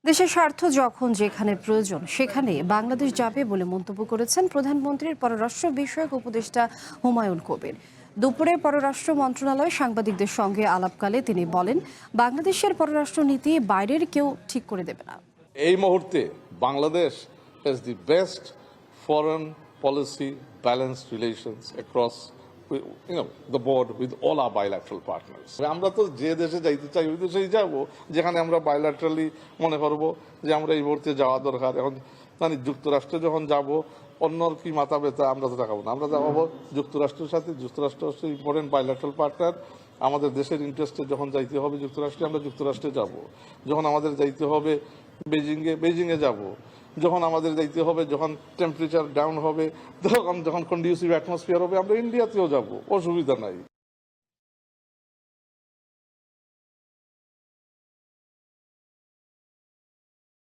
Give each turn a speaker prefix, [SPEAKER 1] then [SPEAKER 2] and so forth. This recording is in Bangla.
[SPEAKER 1] দেশের স্বার্থ যখন যেখানে প্রয়োজন সেখানে বাংলাদেশ যাবে বলে মন্তব্য করেছেন প্রধানমন্ত্রীর পররাষ্ট্র বিষয়ক উপদেষ্টা হুমায়ুন কবির। দুপুরে পররাষ্ট্র মন্ত্রণালয় সাংবাদিকদের সঙ্গে আলাপকালে তিনি বলেন, বাংলাদেশের পররাষ্ট্র নীতি বাইরের কেউ ঠিক করে দেবে না।
[SPEAKER 2] এই মুহূর্তে Bangladesh has the best foreign policy balanced relations across the board with all our bilateral partners. আমরা তো যে দেশে যাইতে চাই ওই দেশেই যাব যেখানে আমরা বায়োল্যাটারালি মনে করব যে আমরা এই মুহূর্তে যাওয়া দরকার। এখন মানে যুক্তরাষ্ট্রে যখন যাব অন্যর কি মাথা ব্যথা আমরা তো দেখাবো না, আমরা যাবো যুক্তরাষ্ট্রের সাথে। যুক্তরাষ্ট্র হচ্ছে ইম্পর্টেন্ট বায়োল্যাটারাল পার্টনার। আমাদের দেশের ইন্টারেস্টে যখন যাইতে হবে যুক্তরাষ্ট্রে আমরা যুক্তরাষ্ট্রে যাব, যখন আমাদের যাইতে হবে বেজিংয়ে যাব, যখন আমাদের যাইতে হবে যখন টেম্পারেচার ডাউন হবে, যখন কন্ডিউসিভ অ্যাটমসফিয়ার হবে আমরা ইন্ডিয়াতেও যাব, অসুবিধা নাই।